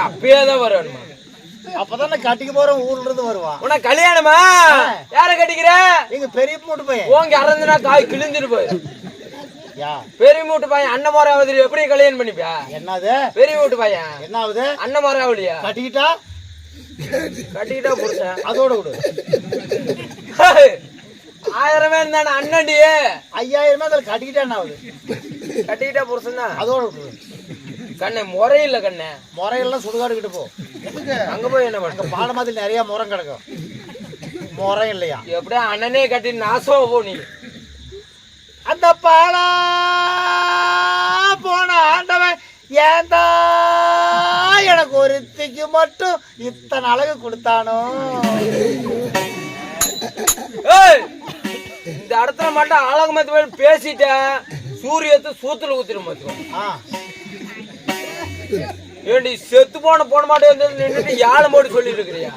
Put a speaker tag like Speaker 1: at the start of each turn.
Speaker 1: அப்பயேதான் வரணுமா?
Speaker 2: அப்பதான் நான் கட்டிக்க போறேன், ஊர்ல இருந்து வருவான்.
Speaker 1: உனக்கு கல்யாணமா? யார கட்டிக்கிற?
Speaker 2: எங்க பெரிய மூட்டு பையன்.
Speaker 1: உங்க அறந்துனா காய் கிழிஞ்சிட்டு போய்.
Speaker 2: யா
Speaker 1: பெரிய மூட்டு பையன் அண்ணன் முறை ஆகுது, எப்படி கல்யாணம் பண்ணிப்பியா?
Speaker 2: என்னது
Speaker 1: பெரிய மூட்டு பையன்
Speaker 2: என்ன ஆகுது?
Speaker 1: அண்ணன் முறை ஆகலையா?
Speaker 2: கட்டிக்கிட்டா
Speaker 1: புருஷன்
Speaker 2: அதோட விடு.
Speaker 1: 1000 இருந்தானே அண்ணன்டி.
Speaker 2: 5000 அதுல கட்டிக்கிட்டா என்ன ஆகுது?
Speaker 1: கட்டிக்கிட்டா புருஷன் தான்.
Speaker 2: அதோட விடு.
Speaker 1: கண்ணே முறையில்ல கண்ணே.
Speaker 2: முறையெல்லாம் சுடுகாடு கிட்ட போ.
Speaker 1: அங்க போய் என்ன பண்ண?
Speaker 2: பாலமாதிரி நிறைய முறம் கிடக்கும். முறம் இல்லையா?
Speaker 1: எப்படியா அண்ணனே கட்டி நாசமா போ நீ.
Speaker 2: அந்த பாலா போன ஆண்டவன் ஏந்தா எனக்கு ஒருத்திக்கு மட்டும் இத்தனை அழகு கொடுத்தானோ.
Speaker 1: இந்த இடத்துல மட்டும் அழகு மத்த பேசிட்ட சூரியத்தை சூத்துல ஊத்திர மாட்டோம். ஏண்டி செத்து போன மாட்டேன் நின்றுட்டு யாழை போட்டு சொல்லிட்டு இருக்கிறியா?